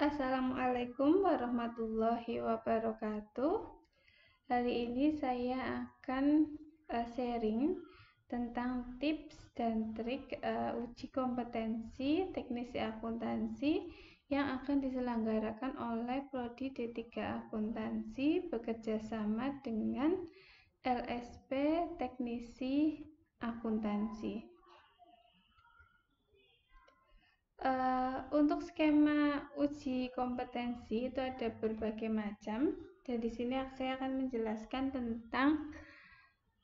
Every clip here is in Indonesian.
Assalamualaikum warahmatullahi wabarakatuh. Hari ini saya akan sharing tentang tips dan trik uji kompetensi teknisi akuntansi yang akan diselenggarakan oleh Prodi D3 Akuntansi bekerjasama dengan LSP Teknisi Akuntansi. Untuk skema uji kompetensi itu ada berbagai macam, dan di sini saya akan menjelaskan tentang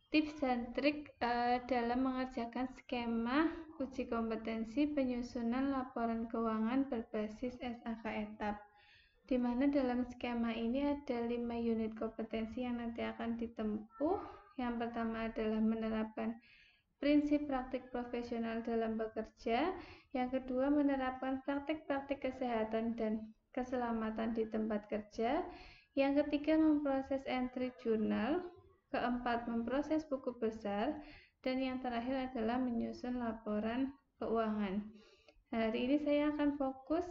tips dan trik dalam mengerjakan skema uji kompetensi penyusunan laporan keuangan berbasis SAK etap, di mana dalam skema ini ada 5 unit kompetensi yang nanti akan ditempuh. Yang pertama adalah menerapkan prinsip praktik profesional dalam bekerja. Yang kedua, menerapkan praktik-praktik kesehatan dan keselamatan di tempat kerja. Yang ketiga, memproses entry jurnal. Keempat, memproses buku besar. Dan yang terakhir adalah menyusun laporan keuangan. Hari ini saya akan fokus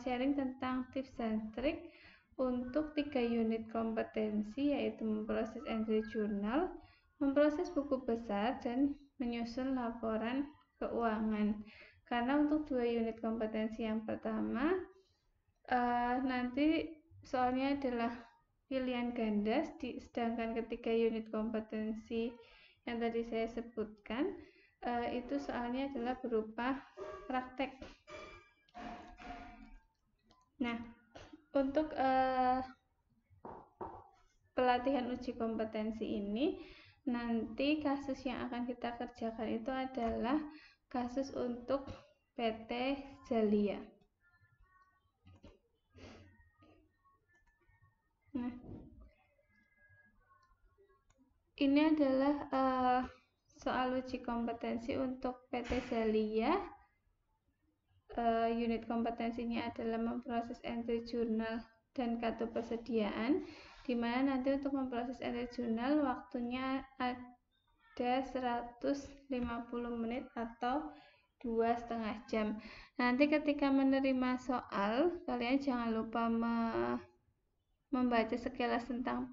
sharing tentang tips dan trik untuk 3 unit kompetensi, yaitu memproses entry jurnal, memproses buku besar, dan menyusun laporan keuangan. Karena untuk 2 unit kompetensi yang pertama nanti soalnya adalah pilihan ganda, sedangkan ketiga unit kompetensi yang tadi saya sebutkan itu soalnya adalah berupa praktek. Nah, untuk pelatihan uji kompetensi ini, nanti kasus yang akan kita kerjakan itu adalah kasus untuk PT Jalia. Nah, ini adalah soal uji kompetensi untuk PT Jalia. Unit kompetensinya adalah memproses entry jurnal dan kartu persediaan, di mana nanti untuk memproses entry jurnal waktunya ada 150 menit atau 2,5 jam. Nanti ketika menerima soal, kalian jangan lupa membaca sekilas tentang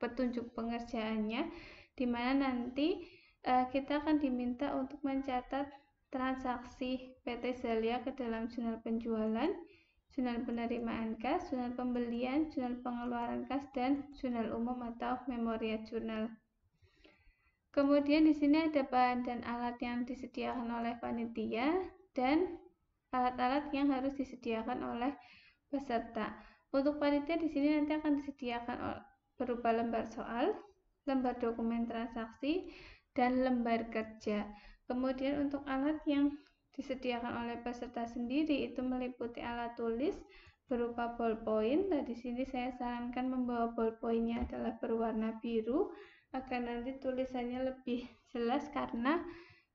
petunjuk pengerjaannya, di mana nanti kita akan diminta untuk mencatat transaksi PT Jalia ke dalam jurnal penjualan, jurnal penerimaan kas, jurnal pembelian, jurnal pengeluaran kas, dan jurnal umum atau memorial jurnal. Kemudian di sini ada bahan dan alat yang disediakan oleh panitia dan alat-alat yang harus disediakan oleh peserta. Untuk panitia di sini nanti akan disediakan berupa lembar soal, lembar dokumen transaksi, dan lembar kerja. Kemudian untuk alat yang disediakan oleh peserta sendiri itu meliputi alat tulis berupa ballpoint. Nah, di sini saya sarankan membawa ballpointnya adalah berwarna biru agar nanti tulisannya lebih jelas, karena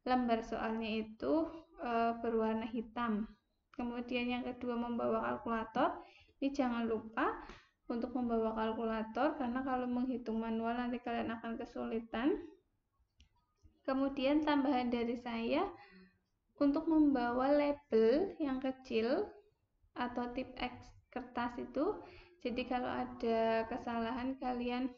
lembar soalnya itu berwarna hitam. Kemudian yang kedua, membawa kalkulator. Ini jangan lupa untuk membawa kalkulator, karena kalau menghitung manual nanti kalian akan kesulitan. Kemudian tambahan dari saya untuk membawa label yang kecil atau tip X kertas itu, jadi kalau ada kesalahan kalian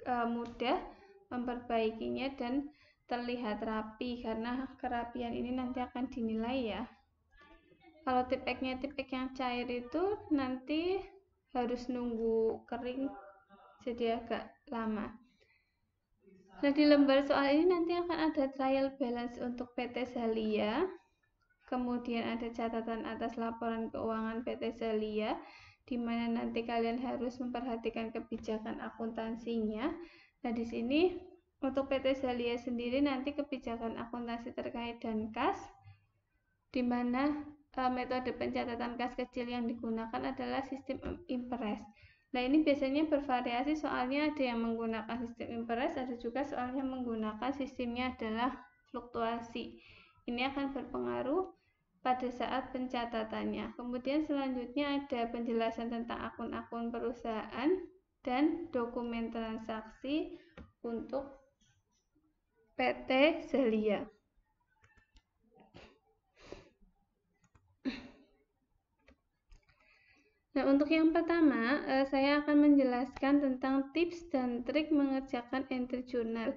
mudah memperbaikinya dan terlihat rapi, karena kerapian ini nanti akan dinilai ya. Kalau tip X-nya tip X yang cair itu nanti harus nunggu kering, jadi agak lama. Nah, di lembar soal ini nanti akan ada trial balance untuk PT Jalia, kemudian ada catatan atas laporan keuangan PT Jalia, di mana nanti kalian harus memperhatikan kebijakan akuntansinya. Nah, di sini untuk PT Jalia sendiri nanti kebijakan akuntansi terkait dan kas, di mana metode pencatatan kas kecil yang digunakan adalah sistem impress. Nah, ini biasanya bervariasi, soalnya ada yang menggunakan sistem impress, ada juga soalnya menggunakan sistemnya adalah fluktuasi. Ini akan berpengaruh pada saat pencatatannya. Kemudian selanjutnya ada penjelasan tentang akun-akun perusahaan dan dokumen transaksi untuk PT Jalia. Nah, untuk yang pertama, saya akan menjelaskan tentang tips dan trik mengerjakan entry jurnal.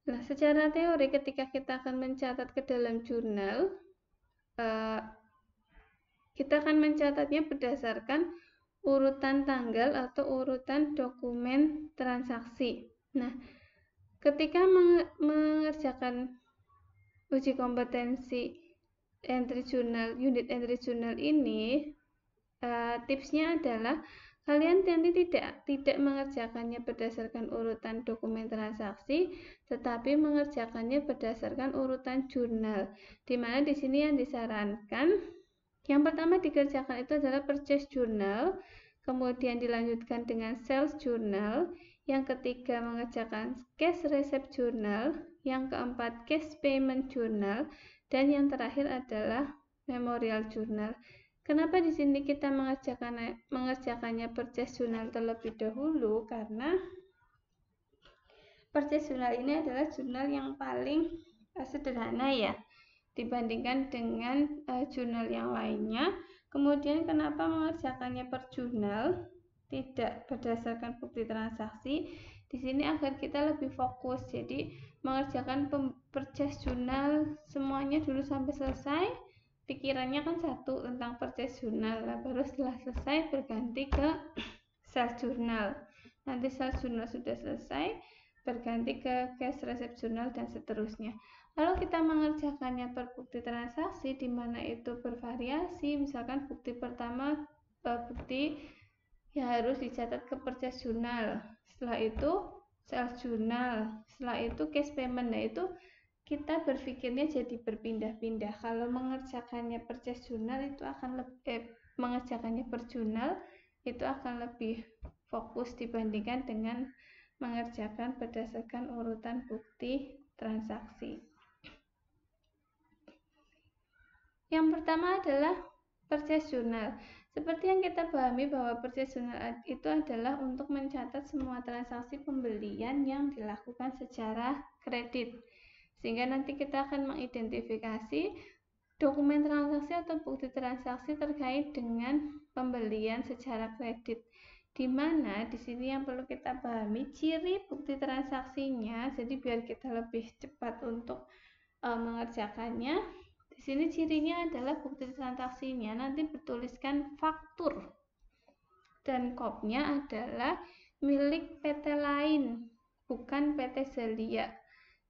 Nah, secara teori ketika kita akan mencatat ke dalam jurnal, kita akan mencatatnya berdasarkan urutan tanggal atau urutan dokumen transaksi. Nah, ketika mengerjakan uji kompetensi entry jurnal, unit entry jurnal ini, tipsnya adalah kalian nanti tidak mengerjakannya berdasarkan urutan dokumen transaksi, tetapi mengerjakannya berdasarkan urutan jurnal. Di mana di sini yang disarankan, yang pertama dikerjakan itu adalah purchase journal, kemudian dilanjutkan dengan sales journal, yang ketiga mengerjakan cash receipt journal, yang keempat cash payment journal, dan yang terakhir adalah memorial journal. Kenapa di sini kita mengerjakannya purchase journal terlebih dahulu? Karena purchase journal ini adalah jurnal yang paling sederhana ya dibandingkan dengan jurnal yang lainnya. Kemudian kenapa mengerjakannya per jurnal, tidak berdasarkan bukti transaksi? Di sini agar kita lebih fokus. Jadi mengerjakan purchase journal semuanya dulu sampai selesai. Pikirannya kan satu tentang purchase journal, baru setelah selesai berganti ke sales journal. Nanti sales journal sudah selesai, berganti ke cash receipt journal dan seterusnya. Lalu kita mengerjakannya per bukti transaksi, di mana itu bervariasi. Misalkan bukti pertama, bukti yang harus dicatat ke purchase journal, setelah itu sales journal, setelah itu cash payment. Nah, itu kita berpikirnya jadi berpindah-pindah. Kalau mengerjakannya purchase journal itu akan mengerjakannya per jurnal itu akan lebih fokus dibandingkan dengan mengerjakan berdasarkan urutan bukti transaksi. Yang pertama adalah purchase journal. Seperti yang kita pahami bahwa purchase journal itu adalah untuk mencatat semua transaksi pembelian yang dilakukan secara kredit. Sehingga nanti kita akan mengidentifikasi dokumen transaksi atau bukti transaksi terkait dengan pembelian secara kredit. Di mana di sini yang perlu kita pahami ciri bukti transaksinya. Jadi biar kita lebih cepat untuk mengerjakannya. Di sini cirinya adalah bukti transaksinya nanti bertuliskan faktur dan kopnya adalah milik PT lain, bukan PT Zelia.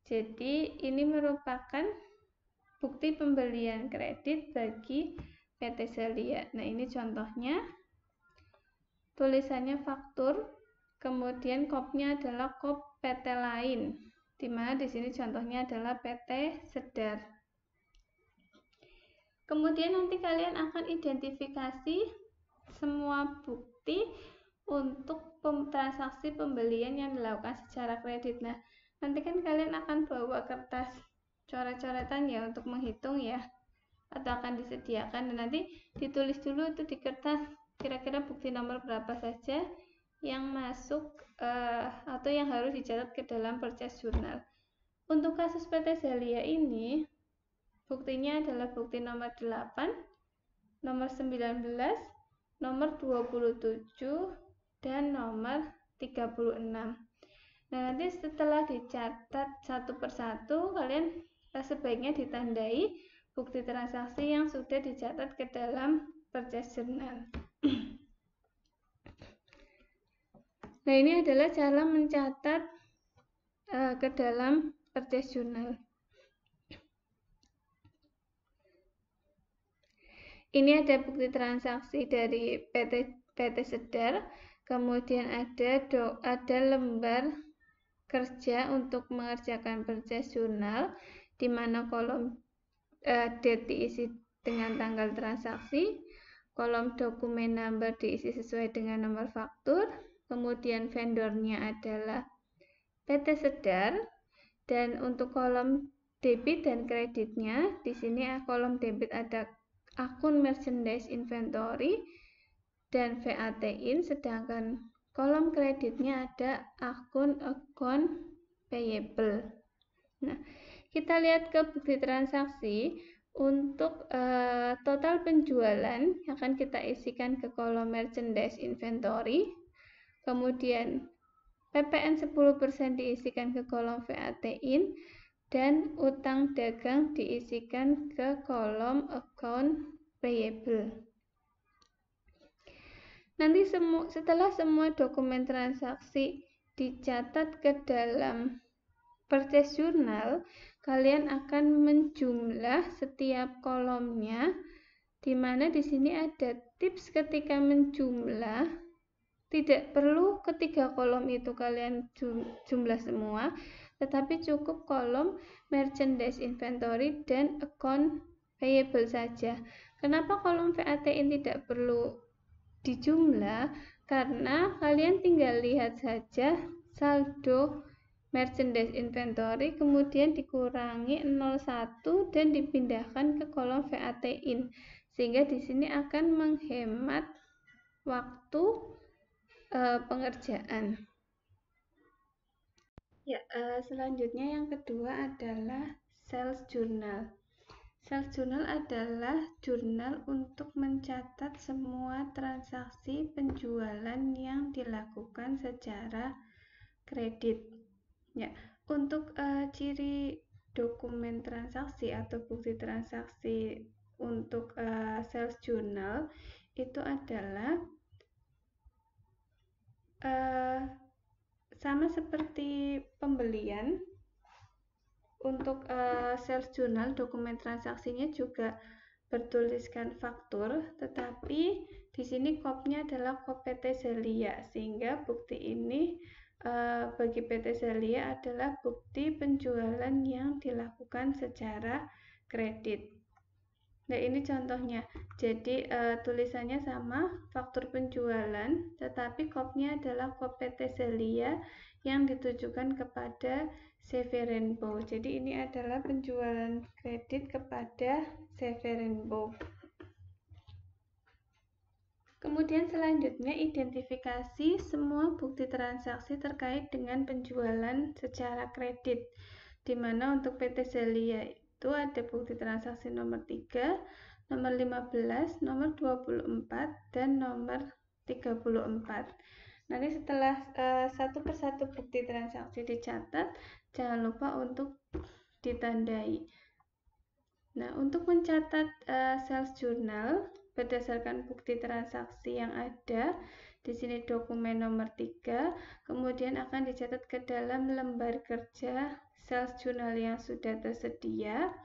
Jadi ini merupakan bukti pembelian kredit bagi PT Zelia. Nah, ini contohnya. Tulisannya faktur, kemudian kopnya adalah kop PT lain, di mana di sini contohnya adalah PT Sedar. Kemudian nanti kalian akan identifikasi semua bukti untuk transaksi pembelian yang dilakukan secara kredit. Nah, nanti kan kalian akan bawa kertas coret-coretan ya untuk menghitung ya, atau akan disediakan, dan nanti ditulis dulu itu di kertas kira-kira bukti nomor berapa saja yang masuk atau yang harus dicatat ke dalam purchase journal. Untuk kasus PT Zelia ini buktinya adalah bukti nomor 8, nomor 19, nomor 27, dan nomor 36. Nah, nanti setelah dicatat satu persatu, kalian sebaiknya ditandai bukti transaksi yang sudah dicatat ke dalam purchase journal. Nah, ini adalah cara mencatat ke dalam purchase journal. Ini ada bukti transaksi dari PT Sedar, kemudian ada lembar kerja untuk mengerjakan purchase journal, di mana kolom date diisi dengan tanggal transaksi, kolom dokumen number diisi sesuai dengan nomor faktur, kemudian vendornya adalah PT Sedar, dan untuk kolom debit dan kreditnya di sini kolom debit ada akun merchandise inventory dan VAT-in, sedangkan kolom kreditnya ada akun account payable. Nah, kita lihat ke bukti transaksi. Untuk total penjualan akan kita isikan ke kolom merchandise inventory, kemudian PPN 10% diisikan ke kolom VAT in, dan utang dagang diisikan ke kolom account payable. Nanti setelah semua dokumen transaksi dicatat ke dalam purchase journal, kalian akan menjumlah setiap kolomnya, di mana di sini ada tips ketika menjumlah. Tidak perlu ketiga kolom itu kalian jumlah semua, tetapi cukup kolom merchandise inventory dan account payable saja. Kenapa kolom VAT ini tidak perlu dijumlah? Karena kalian tinggal lihat saja saldo merchandise inventory, kemudian dikurangi 01 dan dipindahkan ke kolom VAT in, sehingga di sini akan menghemat waktu pengerjaan. Ya, selanjutnya yang kedua adalah sales journal. Sales journal adalah jurnal untuk mencatat semua transaksi penjualan yang dilakukan secara kredit. Ya, untuk ciri dokumen transaksi atau bukti transaksi untuk sales journal itu adalah sama seperti pembelian. Untuk sales journal, dokumen transaksinya juga bertuliskan faktur, tetapi di sini kopnya adalah kop PT Zelia, sehingga bukti ini bagi PT Zelia adalah bukti penjualan yang dilakukan secara kredit. Nah, ini contohnya. Jadi tulisannya sama, faktur penjualan, tetapi kopnya adalah kop PT Zelia yang ditujukan kepada CV Rainbow. Jadi ini adalah penjualan kredit kepada CV Rainbow. Kemudian selanjutnya identifikasi semua bukti transaksi terkait dengan penjualan secara kredit, di mana untuk PT Zelia itu ada bukti transaksi nomor 3, nomor 15, nomor 24, dan nomor 34. Nanti setelah satu persatu bukti transaksi dicatat, jangan lupa untuk ditandai. Nah, untuk mencatat sales journal berdasarkan bukti transaksi yang ada, di sini dokumen nomor 3, kemudian akan dicatat ke dalam lembar kerja sales journal yang sudah tersedia.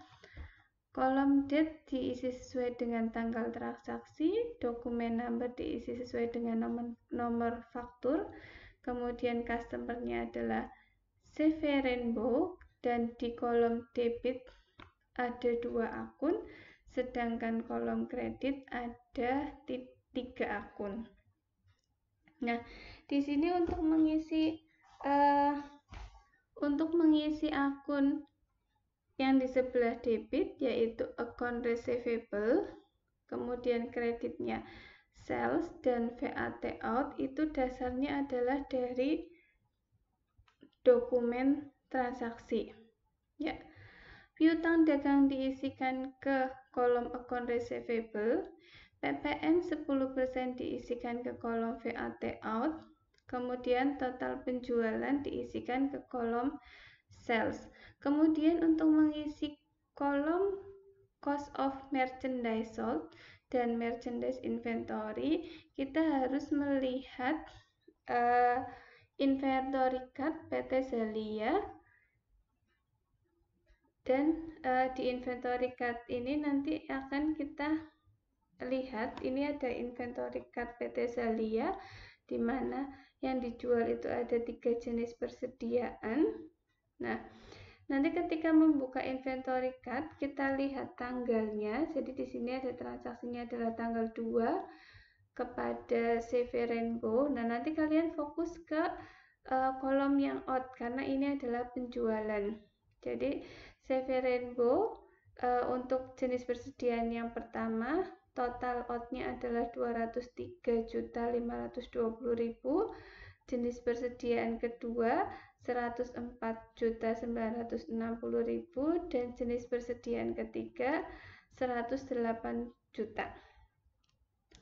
Kolom date diisi sesuai dengan tanggal transaksi, dokumen number diisi sesuai dengan nomor faktur, kemudian customer-nya adalah CV Rainbow, dan di kolom debit ada 2 akun, sedangkan kolom kredit ada 3 akun. Nah, di sini untuk mengisi akun yang di sebelah debit, yaitu account receivable, kemudian kreditnya sales dan VAT out, itu dasarnya adalah dari dokumen transaksi. Ya, piutang dagang diisikan ke kolom account receivable, PPN 10% diisikan ke kolom VAT out, kemudian total penjualan diisikan ke kolom sales. Kemudian untuk mengisi kolom cost of merchandise sold dan merchandise inventory, kita harus melihat inventory card PT Zelia, dan di inventory card ini nanti akan kita lihat ini ada inventory card PT Zelia, di mana yang dijual itu ada 3 jenis persediaan. Nah, nanti ketika membuka inventory card, kita lihat tanggalnya. Jadi di sini ada transaksinya adalah tanggal 2 kepada CV Rainbow. Nah, nanti kalian fokus ke kolom yang out karena ini adalah penjualan. Jadi CV Rainbow untuk jenis persediaan yang pertama, total out-nya adalah 203.520.000. Jenis persediaan kedua 104.960.000, dan jenis persediaan ketiga 108 juta.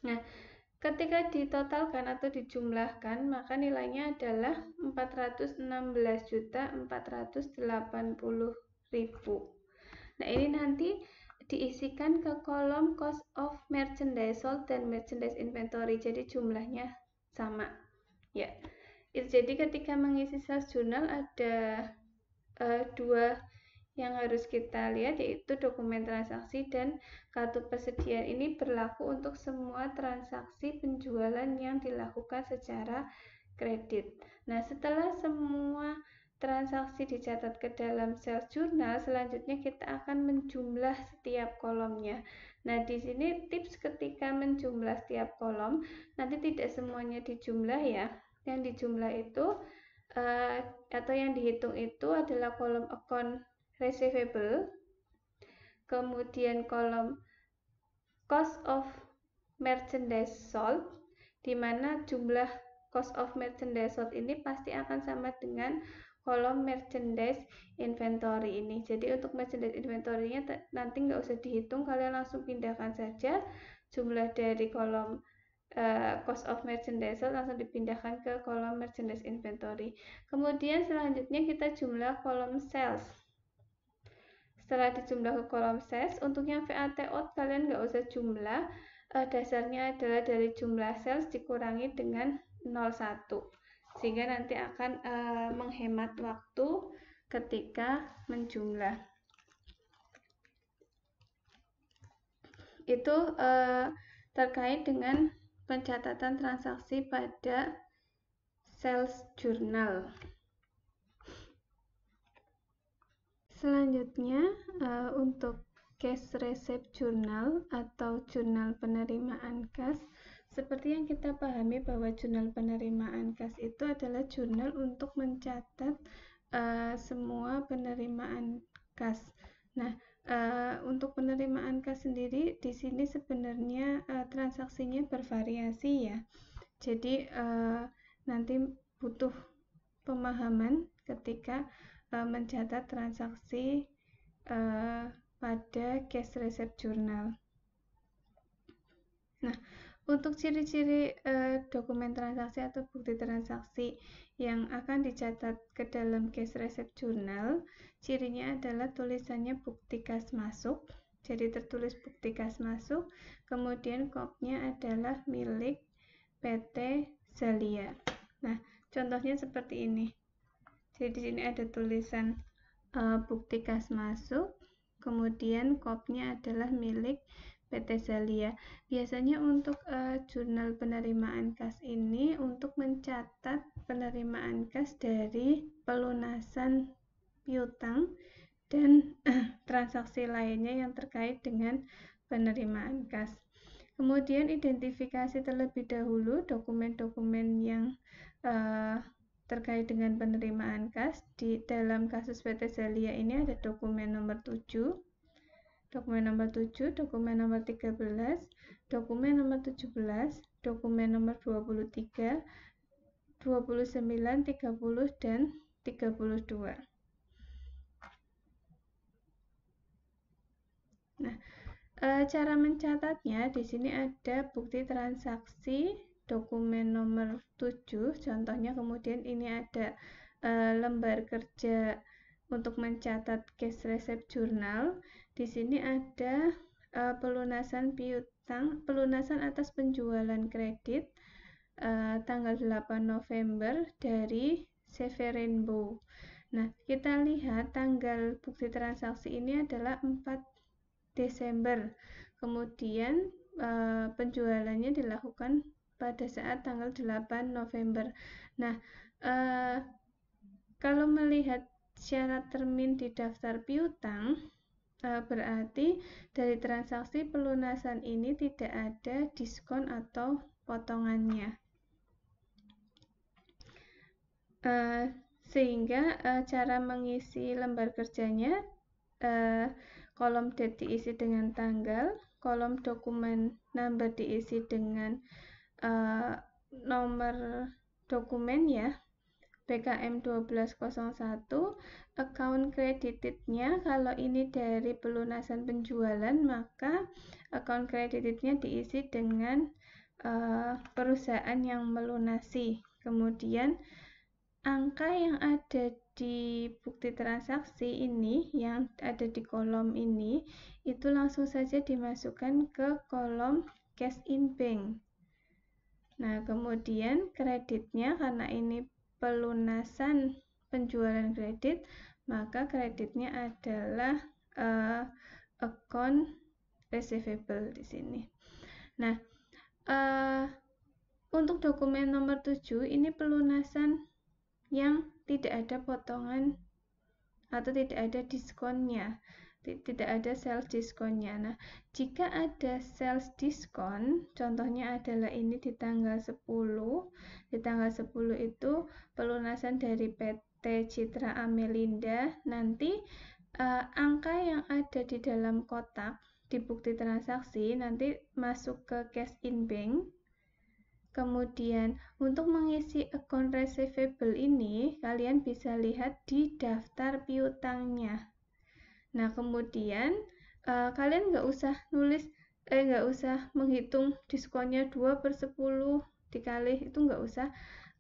Nah, ketika ditotalkan atau dijumlahkan, maka nilainya adalah 416.480.000. Nah, ini nanti diisikan ke kolom cost of merchandise sold dan merchandise inventory, jadi jumlahnya sama ya. Jadi ketika mengisi sales journal ada dua yang harus kita lihat, yaitu dokumen transaksi dan kartu persediaan. Ini berlaku untuk semua transaksi penjualan yang dilakukan secara kredit. Nah, setelah semua transaksi dicatat ke dalam sales journal, selanjutnya kita akan menjumlah setiap kolomnya. Nah, di sini tips ketika menjumlah setiap kolom, nanti tidak semuanya dijumlah ya. Yang dijumlah itu atau yang dihitung itu adalah kolom account receivable, kemudian kolom cost of merchandise sold, di mana jumlah cost of merchandise sold ini pasti akan sama dengan kolom merchandise inventory ini. Jadi untuk merchandise inventory-nya nanti nggak usah dihitung, kalian langsung pindahkan saja jumlah dari kolom cost of merchandise sold langsung dipindahkan ke kolom merchandise inventory. Kemudian selanjutnya kita jumlah kolom sales. Setelah dijumlah ke kolom sales, untuk yang VAT out kalian nggak usah jumlah, dasarnya adalah dari jumlah sales dikurangi dengan 01, sehingga nanti akan menghemat waktu ketika menjumlah. Itu terkait dengan pencatatan transaksi pada sales journal. Selanjutnya untuk cash receipt journal atau jurnal penerimaan kas, seperti yang kita pahami bahwa jurnal penerimaan kas itu adalah jurnal untuk mencatat semua penerimaan kas. Nah, untuk penerimaan kas sendiri di sini sebenarnya transaksinya bervariasi ya. Jadi nanti butuh pemahaman ketika mencatat transaksi pada cash receipt journal. Nah, untuk ciri-ciri dokumen transaksi atau bukti transaksi yang akan dicatat ke dalam cash receipt journal, cirinya adalah tulisannya bukti kas masuk. Jadi tertulis bukti kas masuk, kemudian kopnya adalah milik PT Zalia. Nah, contohnya seperti ini. Jadi di sini ada tulisan bukti kas masuk, kemudian kopnya adalah milik PT Zalia. Biasanya untuk jurnal penerimaan kas ini untuk mencatat penerimaan kas dari pelunasan piutang dan transaksi lainnya yang terkait dengan penerimaan kas. Kemudian identifikasi terlebih dahulu dokumen-dokumen yang terkait dengan penerimaan kas. Di dalam kasus PT Zalia ini ada dokumen nomor 7, dokumen nomor 7, dokumen nomor 13, dokumen nomor 17, dokumen nomor 23, 29, 30, dan 32. Nah, cara mencatatnya di sini ada bukti transaksi dokumen nomor 7 contohnya, kemudian ini ada lembar kerja untuk mencatat cash receipt journal. Di sini ada pelunasan piutang, pelunasan atas penjualan kredit tanggal 8 November dari CV Rainbow. Nah, kita lihat tanggal bukti transaksi ini adalah 4 Desember. Kemudian penjualannya dilakukan pada saat tanggal 8 November. Nah, kalau melihat syarat termin di daftar piutang, berarti dari transaksi pelunasan ini tidak ada diskon atau potongannya. Sehingga cara mengisi lembar kerjanya, kolom date diisi dengan tanggal, kolom dokumen number diisi dengan nomor dokumen ya, BKM 1201, account creditednya kalau ini dari pelunasan penjualan, maka account creditednya diisi dengan perusahaan yang melunasi. Kemudian angka yang ada di bukti transaksi ini, yang ada di kolom ini, itu langsung saja dimasukkan ke kolom cash in bank. Nah, kemudian kreditnya, karena ini pelunasan penjualan kredit, maka kreditnya adalah account receivable di sini. Nah, untuk dokumen nomor 7 ini pelunasan yang tidak ada potongan atau tidak ada diskonnya, tidak ada sales diskonnya. Nah, jika ada sales diskon, contohnya adalah ini di tanggal 10. Di tanggal 10 itu pelunasan dari PT Citra Amelinda. Nanti angka yang ada di dalam kotak di bukti transaksi nanti masuk ke cash in bank. Kemudian untuk mengisi account receivable ini, kalian bisa lihat di daftar piutangnya. Nah, kemudian kalian nggak usah menghitung diskonnya 2/10 dikali, itu nggak usah.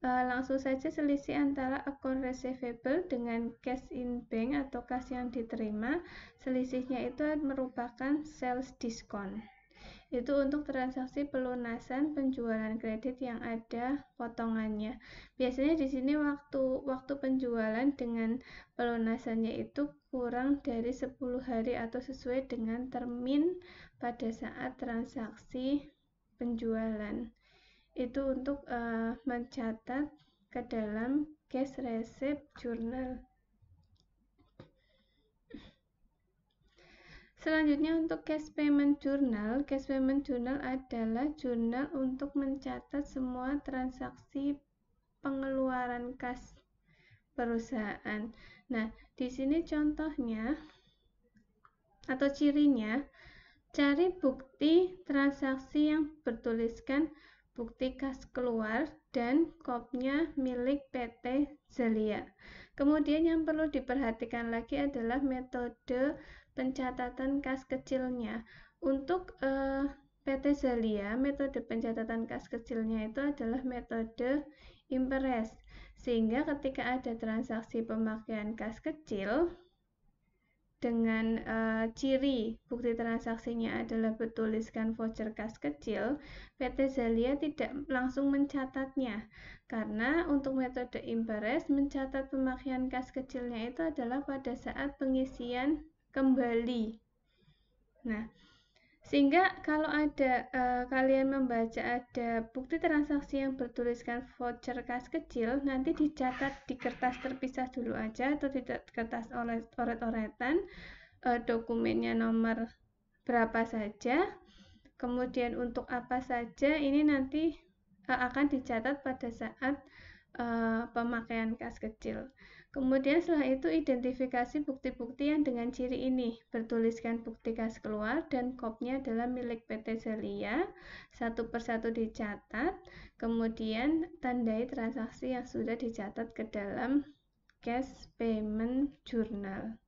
Langsung saja selisih antara account receivable dengan cash in bank atau kas yang diterima, selisihnya itu merupakan sales diskon. Itu untuk transaksi pelunasan penjualan kredit yang ada potongannya. Biasanya di sini waktu penjualan dengan pelunasannya itu kurang dari 10 hari atau sesuai dengan termin pada saat transaksi penjualan. Itu untuk mencatat ke dalam cash receipt journal. Selanjutnya untuk cash payment journal. Cash payment journal adalah jurnal untuk mencatat semua transaksi pengeluaran kas perusahaan. Nah, di sini contohnya atau cirinya, cari bukti transaksi yang bertuliskan bukti kas keluar dan kopnya milik PT Zalia. Kemudian yang perlu diperhatikan lagi adalah metode pencatatan kas kecilnya. Untuk PT Zalia, metode pencatatan kas kecilnya itu adalah metode impress, sehingga ketika ada transaksi pemakaian kas kecil dengan ciri bukti transaksinya adalah bertuliskan voucher kas kecil, PT Zalia tidak langsung mencatatnya, karena untuk metode impress mencatat pemakaian kas kecilnya itu adalah pada saat pengisian kembali. Nah, sehingga kalau ada kalian membaca ada bukti transaksi yang bertuliskan voucher kas kecil, nanti dicatat di kertas terpisah dulu aja atau di kertas oret-oretan, dokumennya nomor berapa saja, kemudian untuk apa saja, ini nanti akan dicatat pada saat pemakaian kas kecil. Kemudian setelah itu identifikasi bukti-bukti yang dengan ciri ini, bertuliskan bukti kas keluar dan kopnya adalah milik PT Zalia, satu persatu dicatat, kemudian tandai transaksi yang sudah dicatat ke dalam cash payment journal.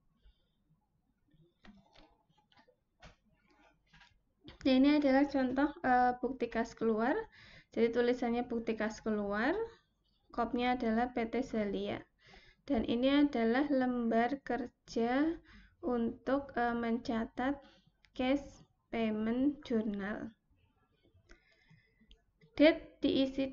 Nah, ini adalah contoh bukti kas keluar. Jadi tulisannya bukti kas keluar, kopnya adalah PT Zalia. Dan ini adalah lembar kerja untuk mencatat cash payment journal. Date diisi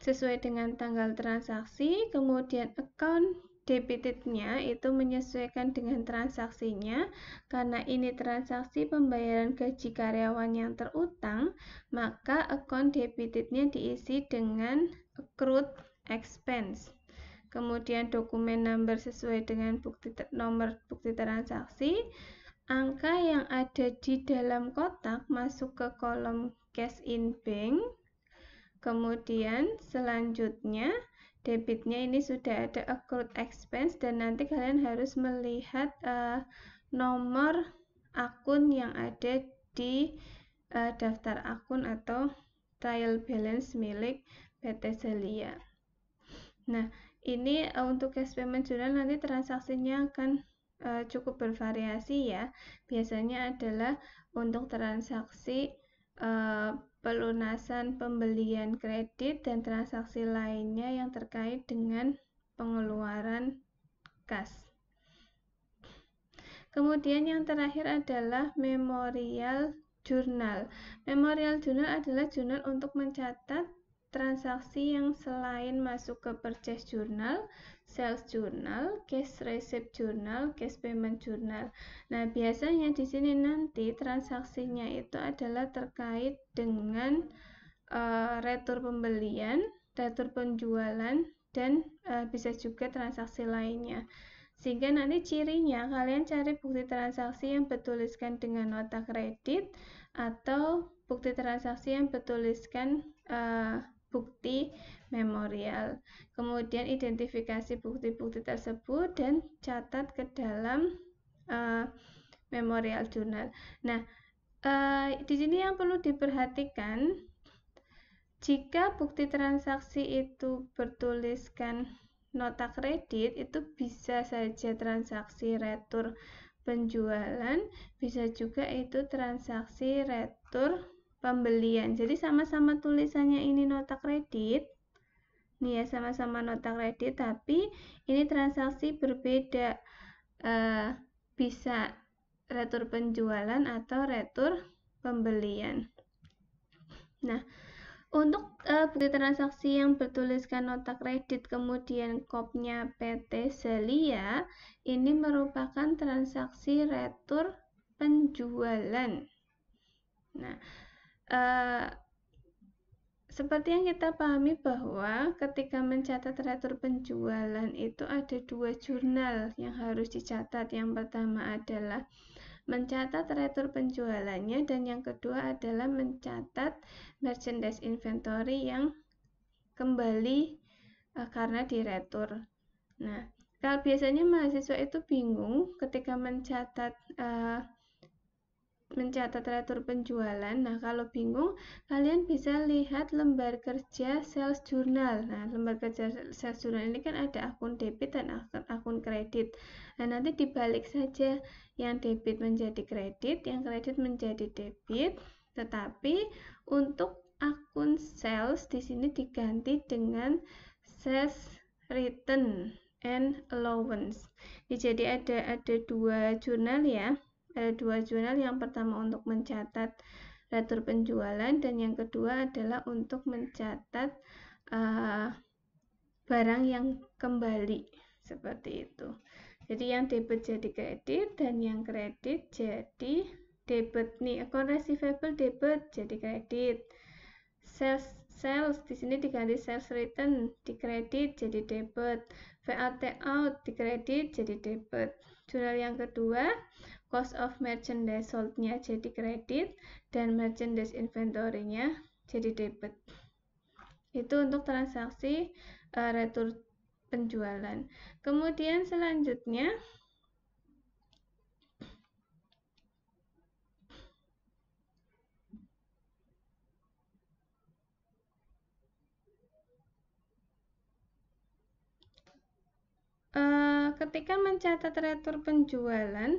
sesuai dengan tanggal transaksi, kemudian account debitednya itu menyesuaikan dengan transaksinya. Karena ini transaksi pembayaran gaji karyawan yang terutang, maka account debitednya diisi dengan accrued expense. Kemudian dokumen number sesuai dengan nomor bukti transaksi. Angka yang ada di dalam kotak masuk ke kolom cash in bank. Kemudian selanjutnya debitnya ini sudah ada accrued expense, dan nanti kalian harus melihat nomor akun yang ada di daftar akun atau trial balance milik PT Zalia. Nah, Ini untuk cash payment journal nanti transaksinya akan cukup bervariasi ya. Biasanya adalah untuk transaksi pelunasan pembelian kredit dan transaksi lainnya yang terkait dengan pengeluaran kas. Kemudian yang terakhir adalah memorial journal. Memorial journal adalah jurnal untuk mencatat transaksi yang selain masuk ke purchase journal, sales journal, cash receipt journal, cash payment journal. Nah, biasanya di sini nanti transaksinya itu adalah terkait dengan retur pembelian, retur penjualan, dan bisa juga transaksi lainnya. Sehingga nanti cirinya kalian cari bukti transaksi yang bertuliskan dengan nota kredit atau bukti transaksi yang bertuliskan bukti memorial. Kemudian identifikasi bukti-bukti tersebut dan catat ke dalam memorial journal. Nah, di sini yang perlu diperhatikan, jika bukti transaksi itu bertuliskan nota kredit, itu bisa saja transaksi retur penjualan, bisa juga itu transaksi retur pembelian. Jadi sama-sama tulisannya ini nota kredit, nih ya, sama-sama nota kredit, tapi ini transaksi berbeda, bisa retur penjualan atau retur pembelian. Nah, untuk bukti transaksi yang bertuliskan nota kredit kemudian kopnya PT Zelia, ini merupakan transaksi retur penjualan. Nah, seperti yang kita pahami bahwa ketika mencatat retur penjualan itu ada dua jurnal yang harus dicatat. Yang pertama adalah mencatat retur penjualannya, dan yang kedua adalah mencatat merchandise inventory yang kembali karena diretur. Nah, kalau biasanya mahasiswa itu bingung ketika mencatat retur penjualan. Nah, kalau bingung, kalian bisa lihat lembar kerja sales journal. Nah, lembar kerja sales journal ini kan ada akun debit dan akun kredit. Nah, nanti dibalik saja, yang debit menjadi kredit, yang kredit menjadi debit. Tetapi untuk akun sales di sini diganti dengan sales return and allowance. Jadi ada dua jurnal ya. Ada dua jurnal, yang pertama untuk mencatat retur penjualan dan yang kedua adalah untuk mencatat barang yang kembali, seperti itu. Jadi yang debit jadi kredit dan yang kredit jadi debit. Nih, account receivable debit jadi kredit. Sales di sini diganti sales return, di kredit jadi debit. VAT out di kredit jadi debit. Jurnal yang kedua, cost of merchandise sold-nya jadi kredit dan merchandise inventory-nya jadi debit. Itu untuk transaksi retur penjualan. Kemudian selanjutnya ketika mencatat retur penjualan,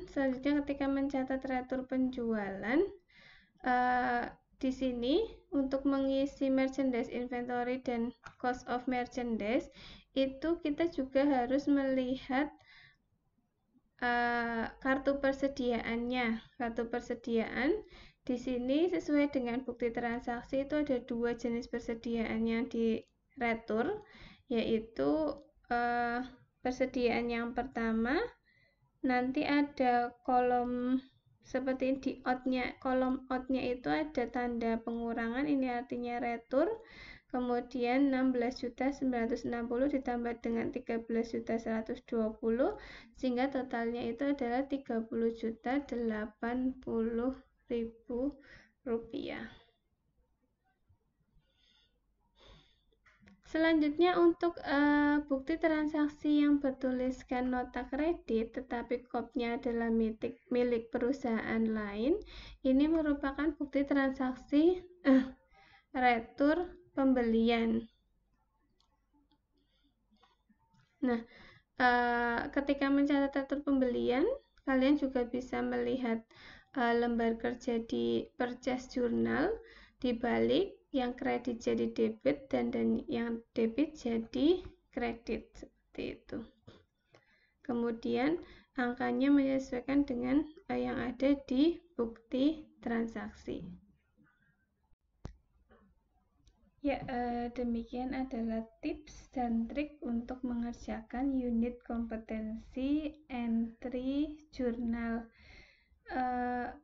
di sini untuk mengisi merchandise inventory dan cost of merchandise itu kita juga harus melihat kartu persediaannya. Kartu persediaan di sini sesuai dengan bukti transaksi itu ada dua jenis persediaan yang diretur, yaitu persediaan yang pertama nanti ada kolom seperti di out-nya, kolom out-nya itu ada tanda pengurangan, ini artinya retur. Kemudian 16.960 ditambah dengan 13.120 sehingga totalnya itu adalah 30.080.000 rupiah. Selanjutnya untuk bukti transaksi yang bertuliskan nota kredit tetapi kopnya adalah milik perusahaan lain, ini merupakan bukti transaksi retur pembelian. Nah, ketika mencatat atur pembelian, kalian juga bisa melihat lembar kerja di purchase journal, dibalik yang kredit jadi debit dan yang debit jadi kredit, seperti itu. Kemudian angkanya menyesuaikan dengan yang ada di bukti transaksi. Ya, demikian adalah tips dan trik untuk mengerjakan unit kompetensi entry jurnal.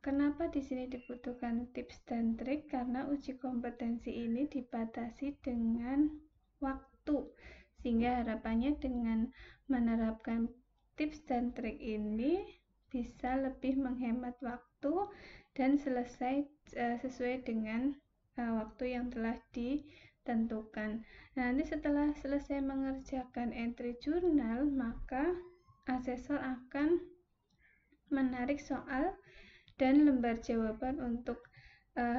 Kenapa di sini dibutuhkan tips dan trik? Karena uji kompetensi ini dibatasi dengan waktu, sehingga harapannya dengan menerapkan tips dan trik ini bisa lebih menghemat waktu dan selesai sesuai dengan waktu yang telah ditentukan. Nanti setelah selesai mengerjakan entry jurnal, maka asesor akan menarik soal dan lembar jawaban untuk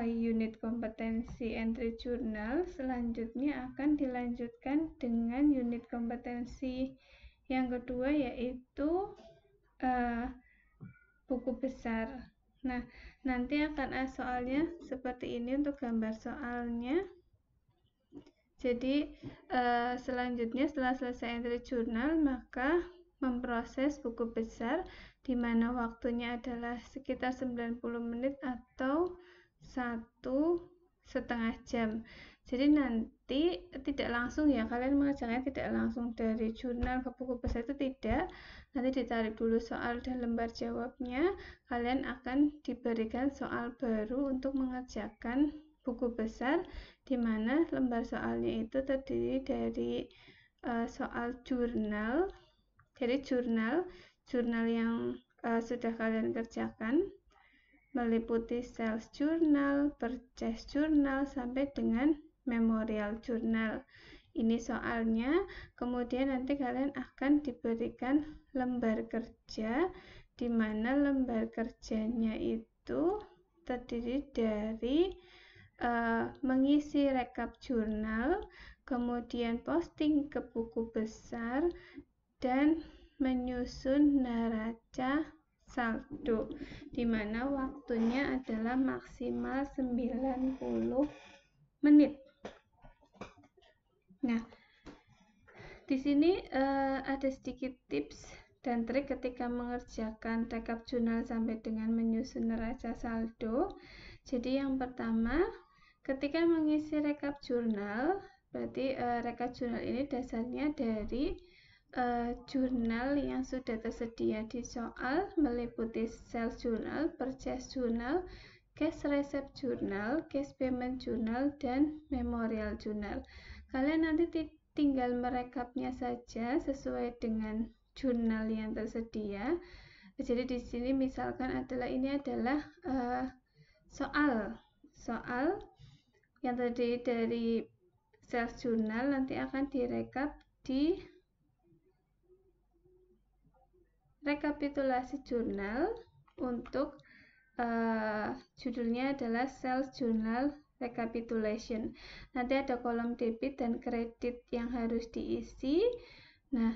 unit kompetensi entry jurnal. Selanjutnya akan dilanjutkan dengan unit kompetensi yang kedua, yaitu buku besar. Nah, nanti akan soalnya seperti ini untuk gambar soalnya. Jadi selanjutnya setelah selesai entry jurnal, maka memproses buku besar, di mana waktunya adalah sekitar 90 menit atau 1,5 jam. Jadi nanti tidak langsung ya, kalian mengerjakannya tidak langsung dari jurnal ke buku besar, itu tidak. Nanti ditarik dulu soal dan lembar jawabnya, kalian akan diberikan soal baru untuk mengerjakan buku besar, di mana lembar soalnya itu terdiri dari soal jurnal. Jadi jurnal yang sudah kalian kerjakan meliputi sales journal, purchase journal, sampai dengan memorial journal. Ini soalnya. Kemudian nanti kalian akan diberikan lembar kerja, di mana lembar kerjanya itu terdiri dari mengisi rekap jurnal, kemudian posting ke buku besar, dan menyusun neraca saldo, di mana waktunya adalah maksimal 90 menit. Nah, di sini ada sedikit tips dan trik ketika mengerjakan rekap jurnal sampai dengan menyusun neraca saldo. Jadi yang pertama, ketika mengisi rekap jurnal, berarti rekap jurnal ini dasarnya dari jurnal yang sudah tersedia di soal, meliputi sales journal, purchase journal, cash receipt journal, cash payment journal, dan memorial journal. Kalian nanti tinggal merekapnya saja sesuai dengan jurnal yang tersedia. Jadi di sini misalkan ini adalah soal yang terdiri dari sales journal, nanti akan direkap di rekapitulasi jurnal untuk judulnya adalah sales journal recapitulation. Nanti ada kolom debit dan kredit yang harus diisi. Nah,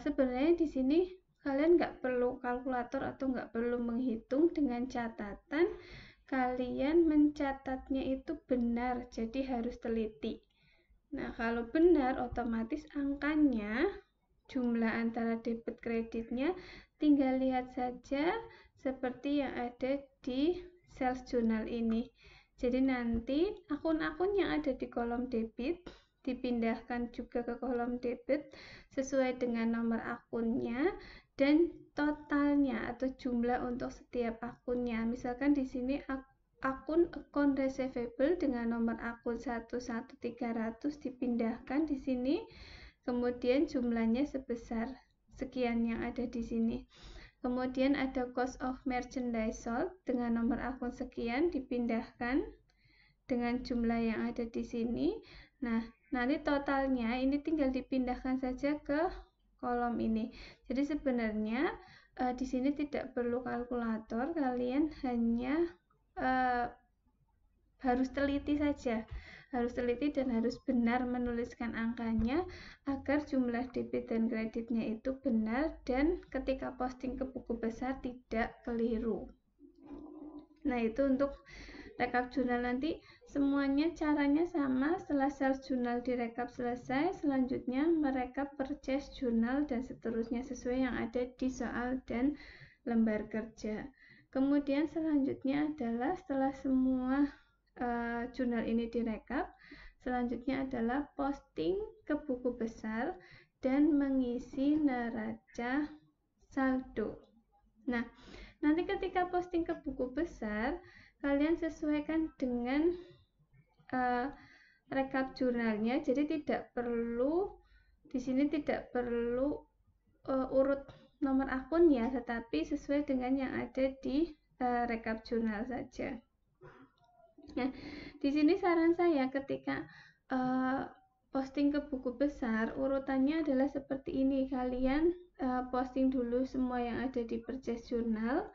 sebenarnya di sini kalian nggak perlu kalkulator atau nggak perlu menghitung. Dengan catatan kalian mencatatnya itu benar, jadi harus teliti. Nah, kalau benar, otomatis angkanya, jumlah antara debit kreditnya, tinggal lihat saja seperti yang ada di sales journal ini. Jadi nanti akun-akun yang ada di kolom debit dipindahkan juga ke kolom debit sesuai dengan nomor akunnya dan totalnya atau jumlah untuk setiap akunnya. Misalkan di sini akun account receivable dengan nomor akun 11300 dipindahkan di sini, kemudian jumlahnya sebesar sekian yang ada di sini. Kemudian ada cost of merchandise sold dengan nomor akun sekian dipindahkan dengan jumlah yang ada di sini. Nah, nanti totalnya ini tinggal dipindahkan saja ke kolom ini. Jadi sebenarnya di sini tidak perlu kalkulator, kalian hanya harus teliti saja harus teliti dan harus benar menuliskan angkanya agar jumlah debit dan kreditnya itu benar dan ketika posting ke buku besar tidak keliru. Nah, itu untuk rekap jurnal. Nanti semuanya caranya sama. Setelah sales jurnal direkap selesai, selanjutnya merekap purchase jurnal dan seterusnya sesuai yang ada di soal dan lembar kerja. Kemudian selanjutnya adalah setelah semua jurnal ini direkap, selanjutnya adalah posting ke buku besar dan mengisi neraca saldo. Nah, nanti ketika posting ke buku besar, kalian sesuaikan dengan rekap jurnalnya. Jadi tidak perlu di sini tidak perlu urut nomor akun ya, tetapi sesuai dengan yang ada di rekap jurnal saja. Nah, di sini saran saya ketika posting ke buku besar, urutannya adalah seperti ini. Kalian posting dulu semua yang ada di purchase journal,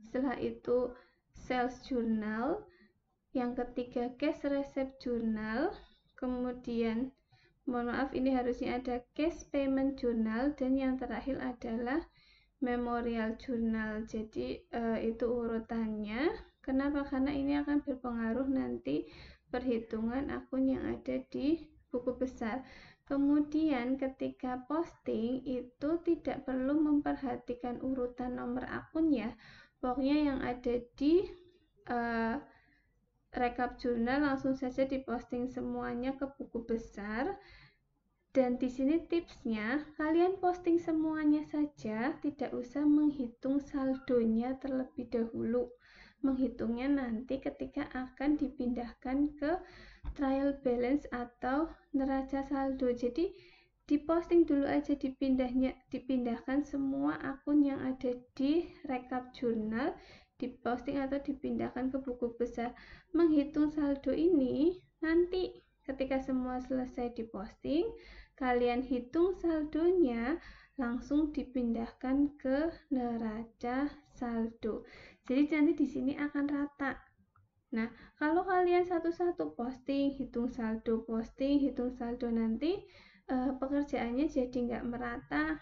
setelah itu sales journal, yang ketiga cash receipt journal, kemudian mohon maaf ini harusnya ada cash payment journal, dan yang terakhir adalah memorial journal. Jadi itu urutannya. Kenapa? Karena ini akan berpengaruh nanti perhitungan akun yang ada di buku besar. Kemudian ketika posting itu tidak perlu memperhatikan urutan nomor akun ya. Pokoknya yang ada di rekap jurnal langsung saja diposting semuanya ke buku besar. Dan di sini tipsnya, kalian posting semuanya saja, tidak usah menghitung saldonya terlebih dahulu. Menghitungnya nanti ketika akan dipindahkan ke trial balance atau neraca saldo. Jadi diposting dulu aja, dipindahkan semua akun yang ada di rekap jurnal, diposting atau dipindahkan ke buku besar. Menghitung saldo ini nanti ketika semua selesai diposting, kalian hitung saldonya, langsung dipindahkan ke neraca saldo. Jadi nanti di sini akan rata. Nah, kalau kalian satu-satu posting, hitung saldo, posting, hitung saldo, nanti pekerjaannya jadi nggak merata.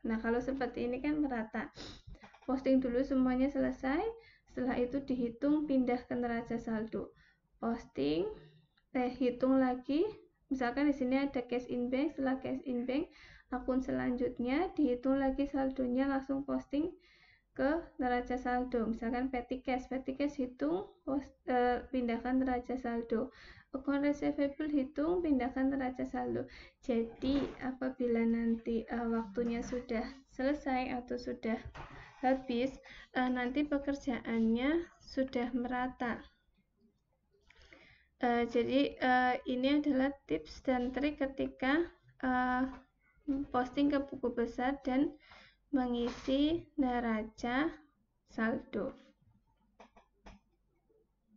Nah, kalau seperti ini kan merata. Posting dulu semuanya selesai, setelah itu dihitung, pindah ke neraca saldo. Posting, hitung lagi. Misalkan di sini ada cash in bank, setelah cash in bank, akun selanjutnya dihitung lagi saldonya, langsung posting ke neraca saldo. Misalkan petty cash hitung, pindahkan neraca saldo. Account receivable hitung, pindahkan neraca saldo. Jadi apabila nanti waktunya sudah selesai atau sudah habis, nanti pekerjaannya sudah merata. Jadi ini adalah tips dan trik ketika posting ke buku besar dan mengisi neraca saldo.